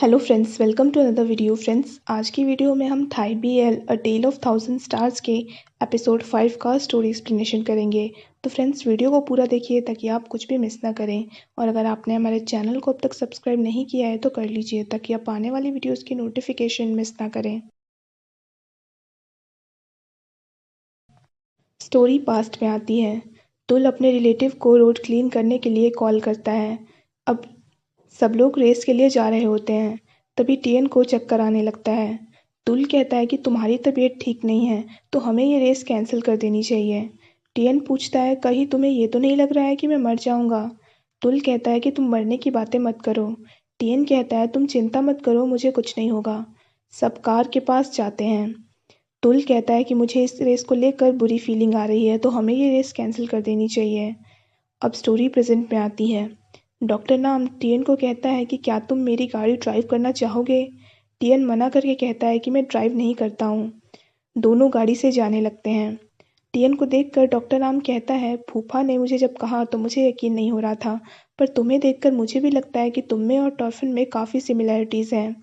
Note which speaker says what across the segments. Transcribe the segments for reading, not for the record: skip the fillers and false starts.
Speaker 1: Hello friends, welcome to another video. Friends, आज की video में हम Thai BL a tale of 1000 stars के एपिसोड 5 का स्टोरी एक्सप्लेनेशन करेंगे। तो फ्रेंड्स, वीडियो को पूरा देखिए ताकि आप कुछ भी मिस ना करें। और अगर आपने हमारे चैनल को अब तक सब्सक्राइब नहीं किया है तो कर लीजिए ताकि आप आने वाली वीडियोज़ की नोटिफिकेशन मिस ना करें। स्टोरी पास्ट में आती है। तुल अपने रिलेटिव को रोड क्लीन करने के लिए कॉल करता है। अब सब लोग रेस के लिए जा रहे होते हैं। तभी टियन को चक्कर आने लगता है। तुल कहता है कि तुम्हारी तबीयत ठीक नहीं है तो हमें ये रेस कैंसिल कर देनी चाहिए। टियन पूछता है, कहीं तुम्हें ये तो नहीं लग रहा है कि मैं मर जाऊंगा? तुल कहता है कि तुम मरने की बातें मत करो। टियन कहता है, तुम चिंता मत करो, मुझे कुछ नहीं होगा। सब कार के पास जाते हैं। तुल कहता है कि मुझे इस रेस को लेकर बुरी फीलिंग आ रही है तो हमें ये रेस कैंसिल कर देनी चाहिए। अब स्टोरी प्रेजेंट में आती है। डॉक्टर नाम टियन को कहता है कि क्या तुम मेरी गाड़ी ड्राइव करना चाहोगे? टियन मना करके कहता है कि मैं ड्राइव नहीं करता हूँ। दोनों गाड़ी से जाने लगते हैं। टियन को देखकर डॉक्टर नाम कहता है, फूफा ने मुझे जब कहा तो मुझे यकीन नहीं हो रहा था, पर तुम्हें देखकर मुझे भी लगता है कि तुम में और टॉर्फिन में काफ़ी सिमिलैरिटीज़ हैं।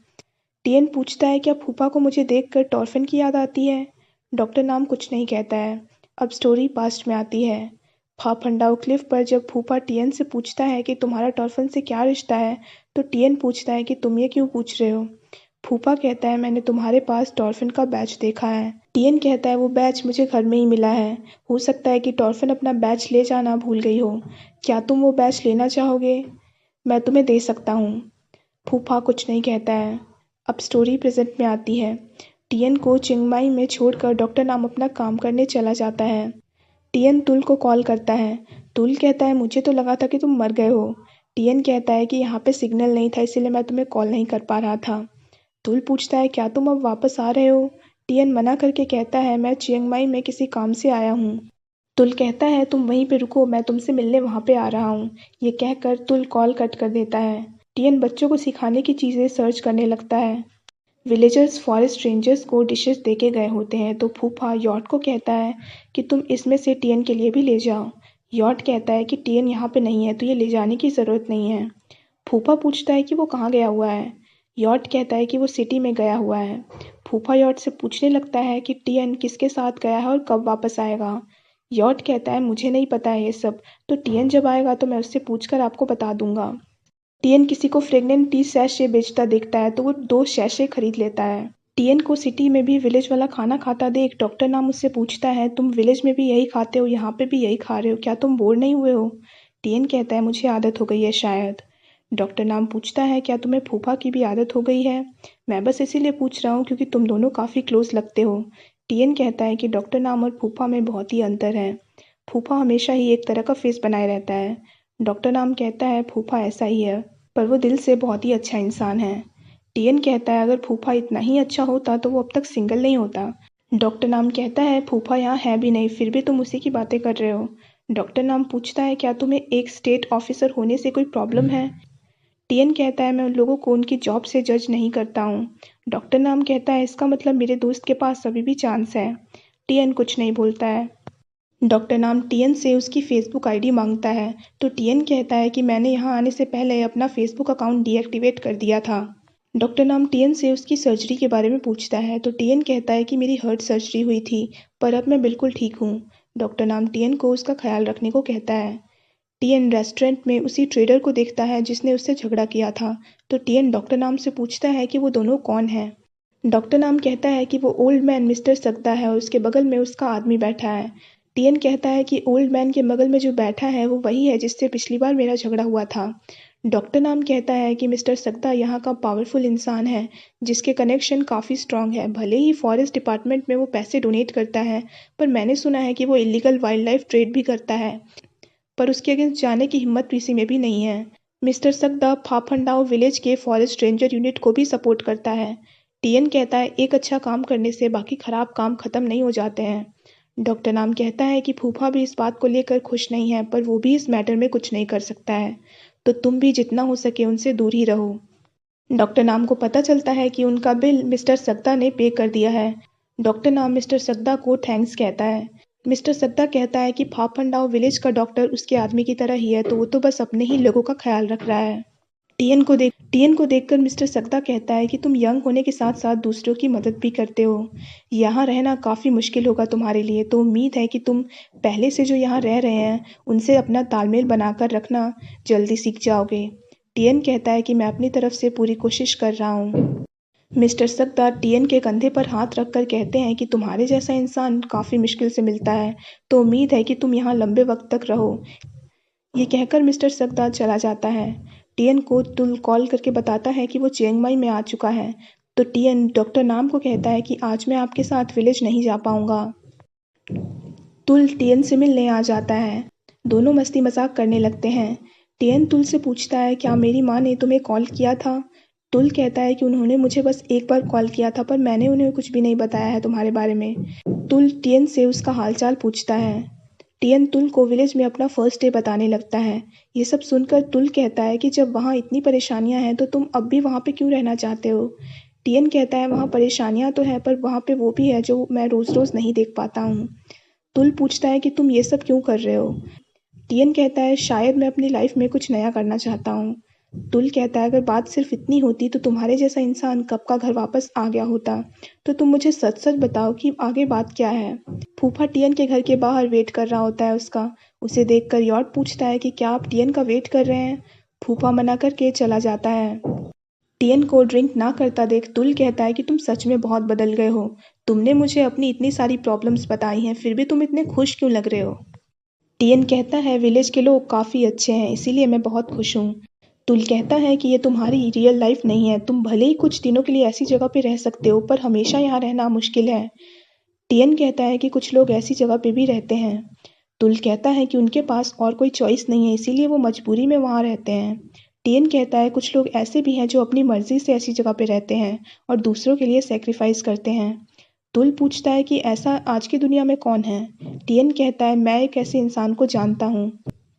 Speaker 1: टियन पूछता है, क्या फूफा को मुझे देखकर टॉर्फिन की याद आती है? डॉक्टर नाम कुछ नहीं कहता है। अब स्टोरी पास्ट में आती है। फाफंडाओ क्लिफ पर जब फूफा टियन से पूछता है कि तुम्हारा टॉर्फिन से क्या रिश्ता है, तो टियन पूछता है कि तुम ये क्यों पूछ रहे हो? फूफा कहता है, मैंने तुम्हारे पास टॉर्फिन का बैच देखा है। टियन कहता है, वो बैच मुझे घर में ही मिला है। हो सकता है कि टॉर्फिन अपना बैच ले जाना भूल गई हो। क्या तुम वो बैच लेना चाहोगे? मैं तुम्हें दे सकता हूँ। फूफा कुछ नहीं कहता है। अब स्टोरी प्रेजेंट में आती है। टियन को चिंगमाई में छोड़कर डॉक्टर नाम अपना काम करने चला जाता है। टियन तुल को कॉल करता है। तुल कहता है, मुझे तो लगा था कि तुम मर गए हो। टियन कहता है कि यहाँ पे सिग्नल नहीं था इसीलिए मैं तुम्हें कॉल नहीं कर पा रहा था। तुल पूछता है, क्या तुम अब वापस आ रहे हो? टियन मना करके कहता है, मैं चिंगमाई में किसी काम से आया हूँ। तुल कहता है, तुम वहीं पे रुको, मैं तुमसे मिलने वहाँ पे आ रहा हूँ। ये कहकर तुल कॉल कट कर देता है। टियन बच्चों को सिखाने की चीज़ें सर्च करने लगता है। विलेजर्स फॉरेस्ट रेंजर्स को डिशेस देके गए होते हैं तो फूफा यॉट को कहता है कि तुम इसमें से टियन के लिए भी ले जाओ। यॉट कहता है कि टियन यहाँ पे नहीं है तो ये ले जाने की ज़रूरत नहीं है। फूफा पूछता है कि वो कहाँ गया हुआ है। यॉट कहता है कि वो सिटी में गया हुआ है। फूफा यॉट से पूछने लगता है कि टियन किसके साथ गया है और कब वापस आएगा। यॉट कहता है, मुझे नहीं पता है ये सब, तो टियन जब आएगा तो मैं उससे पूछकर आपको बता दूंगा। टियन किसी को फ्रेगनेंट टी सैशे बेचता देखता है तो वो 2 सैशे खरीद लेता है। टियन को सिटी में भी विलेज वाला खाना खाता देख डॉक्टर नाम उससे पूछता है, तुम विलेज में भी यही खाते हो, यहाँ पे भी यही खा रहे हो, क्या तुम बोर नहीं हुए हो? टियन कहता है, मुझे आदत हो गई है शायद। डॉक्टर नाम पूछता है, क्या तुम्हें फूफा की भी आदत हो गई है? मैं बस इसीलिए पूछ रहा हूँ क्योंकि तुम दोनों काफ़ी क्लोज लगते हो। टियन कहता है कि डॉक्टर नाम और फूफा में बहुत ही अंतर है। फूफा हमेशा ही एक तरह का फेस बनाए रहता है। डॉक्टर नाम कहता है, फूफा ऐसा ही है, पर वो दिल से बहुत ही अच्छा इंसान है। टियन कहता है, अगर फूफा इतना ही अच्छा होता तो वो अब तक सिंगल नहीं होता। डॉक्टर नाम कहता है, फूफा यहाँ है भी नहीं फिर भी तुम उसी की बातें कर रहे हो। डॉक्टर नाम पूछता है, क्या तुम्हें एक स्टेट ऑफिसर होने से कोई प्रॉब्लम है? टियन कहता है, मैं उन लोगों को उनकी जॉब से जज नहीं करता हूँ। डॉक्टर नाम कहता है, इसका मतलब मेरे दोस्त के पास अभी भी चांस है। टियन कुछ नहीं बोलता है। डॉक्टर नाम टियन से उसकी फेसबुक आईडी मांगता है तो टियन कहता है कि मैंने यहाँ आने से पहले अपना फेसबुक अकाउंट डीएक्टिवेट कर दिया था। डॉक्टर नाम टियन से उसकी सर्जरी के बारे में पूछता है तो टियन कहता है कि मेरी हार्ट सर्जरी हुई थी पर अब मैं बिल्कुल ठीक हूँ। डॉक्टर नाम टियन को उसका ख्याल रखने को कहता है। टियन रेस्टोरेंट में उसी ट्रेडर को देखता है जिसने उससे झगड़ा किया था तो टियन डॉक्टर नाम से पूछता है कि वो दोनों कौन हैं। डॉक्टर नाम कहता है कि वो ओल्ड मैन मिस्टर सकदा है और उसके बगल में उसका आदमी बैठा है। टियन कहता है कि ओल्ड मैन के बगल में जो बैठा है वो वही है जिससे पिछली बार मेरा झगड़ा हुआ था। डॉक्टर नाम कहता है कि मिस्टर सकदा यहाँ का पावरफुल इंसान है जिसके कनेक्शन काफ़ी स्ट्रांग है। भले ही फॉरेस्ट डिपार्टमेंट में वो पैसे डोनेट करता है पर मैंने सुना है कि वो इलीगल वाइल्ड लाइफ ट्रेड भी करता है, पर उसके अगेंस्ट जाने की हिम्मत किसी में भी नहीं है। मिस्टर सकदा फाफंडाओ विलेज के फॉरेस्ट रेंजर यूनिट को भी सपोर्ट करता है। टियन कहता है, एक अच्छा काम करने से बाकी खराब काम खत्म नहीं हो जाते हैं। डॉक्टर नाम कहता है कि फूफा भी इस बात को लेकर खुश नहीं है पर वो भी इस मैटर में कुछ नहीं कर सकता है, तो तुम भी जितना हो सके उनसे दूर ही रहो। डॉक्टर नाम को पता चलता है कि उनका बिल मिस्टर सकदा ने पे कर दिया है। डॉक्टर नाम मिस्टर सकदा को थैंक्स कहता है। मिस्टर सकदा कहता है कि फाफंडाओ विलेज का डॉक्टर उसके आदमी की तरह ही है तो वो तो बस अपने ही लोगों का ख्याल रख रहा है। टीएन को देखकर मिस्टर सकदा कहता है कि तुम यंग होने के साथ साथ दूसरों की मदद भी करते हो। यहाँ रहना काफ़ी मुश्किल होगा तुम्हारे लिए, तो उम्मीद है कि तुम पहले से जो यहाँ रह रहे हैं उनसे अपना तालमेल बनाकर रखना जल्दी सीख जाओगे। टीएन कहता है कि मैं अपनी तरफ से पूरी कोशिश कर रहा हूँ। मिस्टर सकदा टीएन के कंधे पर हाथ रखकर कहते हैं कि तुम्हारे जैसा इंसान काफ़ी मुश्किल से मिलता है, तो उम्मीद है कि तुम यहाँ लंबे वक्त तक रहो। ये कहकर मिस्टर सकदा चला जाता है। टीएन को तुल कॉल करके बताता है कि वो चिंग माई में आ चुका है। तो टीएन डॉक्टर नाम को कहता है कि आज मैं आपके साथ विलेज नहीं जा पाऊंगा। तुल टीएन से मिलने आ जाता है। दोनों मस्ती मजाक करने लगते हैं। टीएन तुल से पूछता है, क्या मेरी माँ ने तुम्हें कॉल किया था? तुल कहता है कि उन्होंने मुझे बस एक बार कॉल किया था, पर मैंने उन्हें कुछ भी नहीं बताया है तुम्हारे बारे में। तुल टीएन से उसका हालचाल पूछता है। टीएन तुल को विलेज में अपना फर्स्ट डे बताने लगता है। ये सब सुनकर तुल कहता है कि जब वहाँ इतनी परेशानियां हैं तो तुम अब भी वहाँ पे क्यों रहना चाहते हो? टीएन कहता है, वहाँ परेशानियां तो है, पर वहाँ पे वो भी है जो मैं रोज रोज नहीं देख पाता हूँ। तुल पूछता है कि तुम ये सब क्यों कर रहे हो? टीएन कहता है, शायद मैं अपनी लाइफ में कुछ नया करना चाहता हूँ। तुल कहता है, अगर बात सिर्फ इतनी होती तो तुम्हारे जैसा इंसान कब का घर वापस आ गया होता। तो तुम मुझे सच सच बताओ कि आगे बात क्या है। फूफा टीएन के घर के बाहर वेट कर रहा होता है उसका। उसे देखकर यॉर्ड पूछता है कि क्या आप टीएन का वेट कर रहे हैं? फूफा मना करके चला जाता है। टीएन को ड्रिंक ना करता देख तुल कहता है कि तुम सच में बहुत बदल गए हो। तुमने मुझे अपनी इतनी सारी प्रॉब्लम्स बताई हैं, फिर भी तुम इतने खुश क्यों लग रहे हो? टीएन कहता है, विलेज के लोग काफ़ी अच्छे हैं, इसीलिए मैं बहुत खुश हूँ। तुल कहता है कि ये तुम्हारी रियल लाइफ नहीं है। तुम भले ही कुछ दिनों के लिए ऐसी जगह पे रह सकते हो, पर हमेशा यहाँ रहना मुश्किल है। टीएन कहता है कि कुछ लोग ऐसी जगह पे भी रहते हैं। तुल कहता है कि उनके पास और कोई चॉइस नहीं है, इसीलिए वो मजबूरी में वहाँ रहते हैं। टीएन कहता है, कुछ लोग ऐसे भी हैं जो अपनी मर्जी से ऐसी जगह पे रहते हैं और दूसरों के लिए सेक्रीफाइस करते हैं। तुल पूछता है कि ऐसा आज की दुनिया में कौन है? टीएन कहता है, मैं एक ऐसे इंसान को जानता हूँ।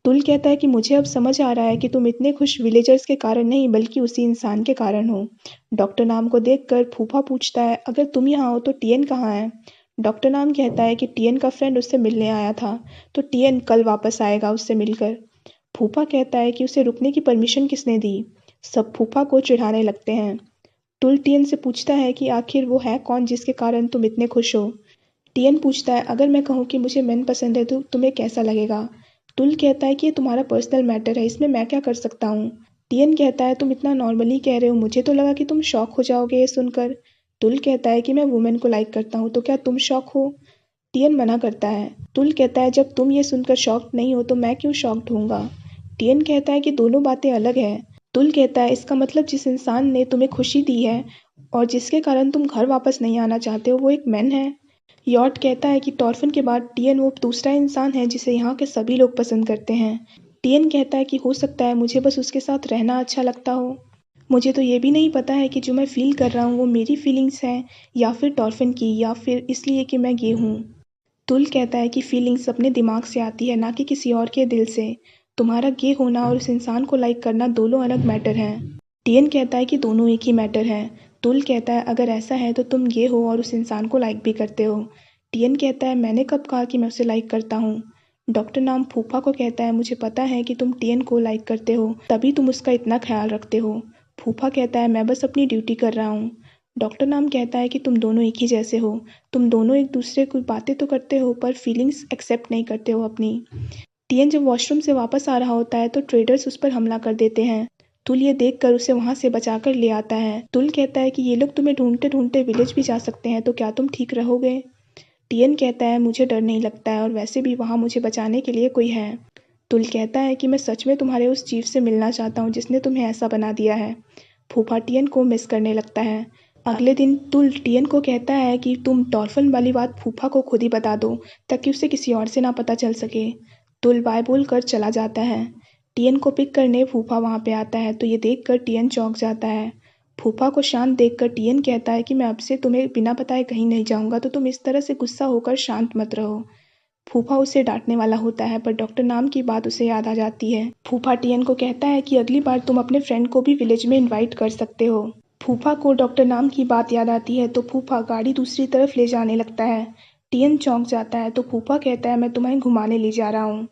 Speaker 1: तुल कहता है कि मुझे अब समझ आ रहा है कि तुम इतने खुश विलेजर्स के कारण नहीं बल्कि उसी इंसान के कारण हो। डॉक्टर नाम को देखकर फूफा पूछता है, अगर तुम यहाँ हो तो टीएन कहाँ है? डॉक्टर नाम कहता है कि टीएन का फ्रेंड उससे मिलने आया था, तो टीएन कल वापस आएगा उससे मिलकर। फूफा कहता है कि उसे रुकने की परमिशन किसने दी? सब फूफा को चिढ़ाने लगते हैं। तुल टीएन से पूछता है कि आखिर वो है कौन जिसके कारण तुम इतने खुश हो? टीएन पूछता है, अगर मैं कहूँ कि मुझे मेन पसंद है तो तुम्हें कैसा लगेगा? तुल कहता है कि ये तुम्हारा पर्सनल मैटर है, इसमें मैं क्या कर सकता हूँ? टीएन कहता है, तुम इतना नॉर्मली कह रहे हो, मुझे तो लगा कि तुम शॉक हो जाओगे ये सुनकर। तुल कहता है कि मैं वुमेन को लाइक करता हूँ, तो क्या तुम शॉक हो? टीएन मना करता है। तुल कहता है, जब तुम ये सुनकर शॉक्ड नहीं हो तो मैं क्यों शॉक्ड होऊंगा? टीएन कहता है कि दोनों बातें अलग हैं। तुल कहता है, इसका मतलब जिस इंसान ने तुम्हें खुशी दी है और जिसके कारण तुम घर वापस नहीं आना चाहते हो वो एक मैन है। यॉर्ड कहता है कि टॉर्फिन के बाद टीएन वो दूसरा इंसान है जिसे यहाँ के सभी लोग पसंद करते हैं। टीएन कहता है कि हो सकता है मुझे बस उसके साथ रहना अच्छा लगता हो। मुझे तो ये भी नहीं पता है कि जो मैं फील कर रहा हूँ वो मेरी फीलिंग्स हैं या फिर टॉर्फिन की, या फिर इसलिए कि मैं गे हूँ। तुल कहता है कि फीलिंग्स अपने दिमाग से आती है, ना कि किसी और के दिल से। तुम्हारा गे होना और उस इंसान को लाइक करना दोनों अलग मैटर हैं। टीएन कहता है कि दोनों एक ही मैटर है। तुल कहता है, अगर ऐसा है तो तुम गे हो और उस इंसान को लाइक भी करते हो। टीएन कहता है, मैंने कब कहा कि मैं उसे लाइक करता हूँ? डॉक्टर नाम फूफा को कहता है, मुझे पता है कि तुम टीएन को लाइक करते हो, तभी तुम उसका इतना ख्याल रखते हो। फूफा कहता है, मैं बस अपनी ड्यूटी कर रहा हूँ। डॉक्टर नाम कहता है कि तुम दोनों एक ही जैसे हो। तुम दोनों एक दूसरे को बातें तो करते हो पर फीलिंग्स एक्सेप्ट नहीं करते हो अपनी। टीएन जब वॉशरूम से वापस आ रहा होता है तो ट्रेडर्स उस पर हमला कर देते हैं। तुल ये देखकर उसे वहां से बचाकर ले आता है। तुल कहता है कि ये लोग तुम्हें ढूंढते ढूंढते विलेज भी जा सकते हैं, तो क्या तुम ठीक रहोगे? टीएन कहता है, मुझे डर नहीं लगता है और वैसे भी वहाँ मुझे बचाने के लिए कोई है। तुल कहता है कि मैं सच में तुम्हारे उस चीफ से मिलना चाहता हूँ जिसने तुम्हें ऐसा बना दिया है। फूफा टीएन को मिस करने लगता है। अगले दिन तुल टीएन को कहता है कि तुम टॉर्फन वाली बात फूफा को खुद ही बता दो ताकि उसे किसी और से ना पता चल सके। तुल बाय बोलकर चला जाता है। टीएन को पिक करने फूफा वहाँ पे आता है तो ये देखकर टीएन चौंक जाता है। फूफा को शांत देखकर टीएन कहता है कि मैं अब से तुम्हें बिना बताए कहीं नहीं जाऊंगा, तो तुम इस तरह से गुस्सा होकर शांत मत रहो। फूफा उसे डांटने वाला होता है पर डॉक्टर नाम की बात उसे याद आ जाती है। फूफा टीएन को कहता है कि अगली बार तुम अपने फ्रेंड को भी विलेज में इनवाइट कर सकते हो। फूफा को डॉक्टर नाम की बात याद आती है तो फूफा गाड़ी दूसरी तरफ ले जाने लगता है। टीएन चौंक जाता है तो फूफा कहता है, मैं तुम्हें घुमाने ले जा रहा हूँ।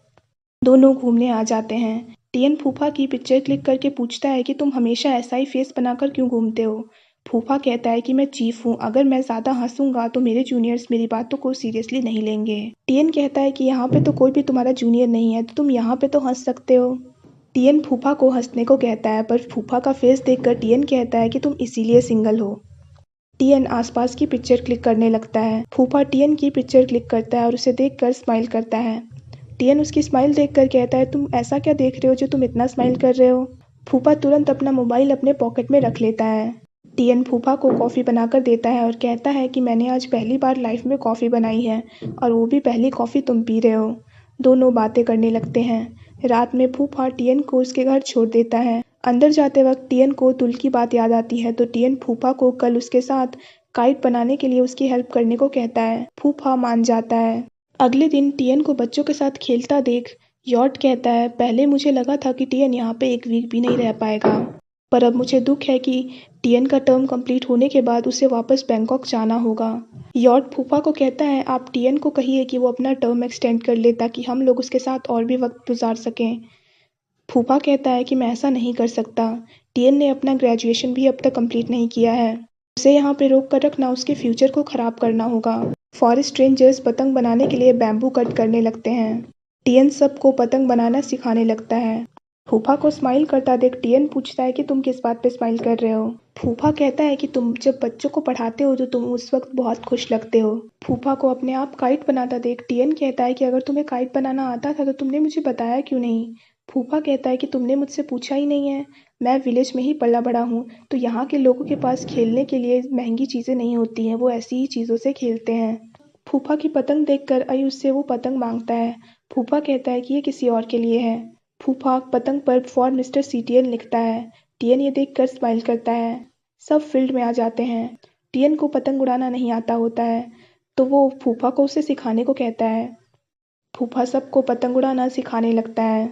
Speaker 1: दोनों घूमने आ जाते हैं। टियन फूफा की पिक्चर क्लिक करके पूछता है कि तुम हमेशा ऐसा ही फेस बनाकर क्यों घूमते हो। फूफा कहता है कि मैं चीफ हूँ, अगर मैं ज़्यादा हंसूंगा तो मेरे जूनियर्स मेरी बातों को सीरियसली नहीं लेंगे। टियन कहता है कि यहाँ पे तो कोई भी तुम्हारा जूनियर नहीं है, तो तुम यहाँ पे तो हंस सकते हो। टियन फूफा को हंसने को कहता है, पर फूफा का फेस देखकर टियन कहता है कि तुम इसीलिए सिंगल हो। टियन आसपास की पिक्चर क्लिक करने लगता है। फूफा टियन की पिक्चर क्लिक करता है और उसे देखकर स्माइल करता है। टियन उसकी स्माइल देखकर कहता है, तुम ऐसा क्या देख रहे हो जो तुम इतना स्माइल कर रहे हो। फूफा तुरंत अपना मोबाइल अपने पॉकेट में रख लेता है। टियन फूफा को कॉफ़ी बनाकर देता है और कहता है कि मैंने आज पहली बार लाइफ में कॉफ़ी बनाई है, और वो भी पहली कॉफ़ी तुम पी रहे हो। दोनों बातें करने लगते हैं। रात में फूफा टियन को उसके घर छोड़ देता है। अंदर जाते वक्त टियन को तुल की बात याद आती है, तो टियन फूफा को कल उसके साथ काइट बनाने के लिए उसकी हेल्प करने को कहता है। फूफा मान जाता है। अगले दिन टियन को बच्चों के साथ खेलता देख यॉर्ट कहता है, पहले मुझे लगा था कि टियन यहाँ पे एक वीक भी नहीं रह पाएगा, पर अब मुझे दुख है कि टियन का टर्म कंप्लीट होने के बाद उसे वापस बैंकॉक जाना होगा। यॉर्ट फूफा को कहता है, आप टियन को कहिए कि वो अपना टर्म एक्सटेंड कर ले ताकि हम लोग उसके साथ और भी वक्त गुजार सकें। फूफा कहता है कि मैं ऐसा नहीं कर सकता। टियन ने अपना ग्रेजुएशन भी अब तक कंप्लीट नहीं किया है। उसे यहाँ पे रोक कर रखना उसके फ्यूचर को ख़राब करना होगा। फॉरेस्ट रेंजर्स पतंग बनाने के लिए बैम्बू कट करने लगते हैं। टियन सबको पतंग बनाना सिखाने लगता है। फूफा को स्माइल करता देख टियन पूछता है कि तुम किस बात पे स्माइल कर रहे हो। फूफा कहता है कि तुम जब बच्चों को पढ़ाते हो तो तुम उस वक्त बहुत खुश लगते हो। फूफा को अपने आप काइट बनाता देख टियन कहता है कि अगर तुम्हें काइट बनाना आता था तो तुमने मुझे बताया क्यों नहीं। फूफा कहता है कि तुमने मुझसे पूछा ही नहीं है। मैं विलेज में ही पला बड़ा हूँ, तो यहाँ के लोगों के पास खेलने के लिए महंगी चीज़ें नहीं होती हैं, वो ऐसी ही चीज़ों से खेलते हैं। फूफा की पतंग देखकर अयु उससे वो पतंग मांगता है। फूफा कहता है कि ये किसी और के लिए है। फूफा पतंग पर फॉर मिस्टर सीटीएन लिखता है। टियन ये देखकर स्माइल करता है। सब फील्ड में आ जाते हैं। टियन को पतंग उड़ाना नहीं आता होता है, तो वो फूफा को उसे सिखाने को कहता है। फूफा सबको पतंग उड़ाना सिखाने लगता है।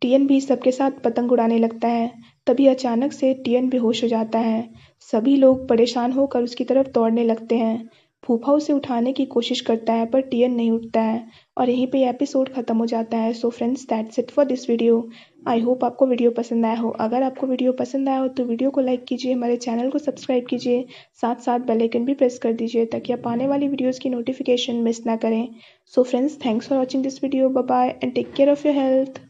Speaker 1: टियन भी सबके साथ पतंग उड़ाने लगता है। तभी अचानक से टियन बेहोश हो जाता है। सभी लोग परेशान होकर उसकी तरफ दौड़ने लगते हैं। फूफा उसे उठाने की कोशिश करता है, पर टियन नहीं उठता है, और यहीं पे एपिसोड ख़त्म हो जाता है। So friends, that's it for this video. I hope आपको वीडियो पसंद आया हो। अगर आपको वीडियो पसंद आया हो तो वीडियो को लाइक कीजिए, हमारे चैनल को सब्सक्राइब कीजिए, साथ साथ बेल आइकन भी प्रेस कर दीजिए ताकि आप आने वाली वीडियोज़ की नोटिफिकेशन मिस ना करें। So friends, thanks for watching this video. Bye bye and take care of your health.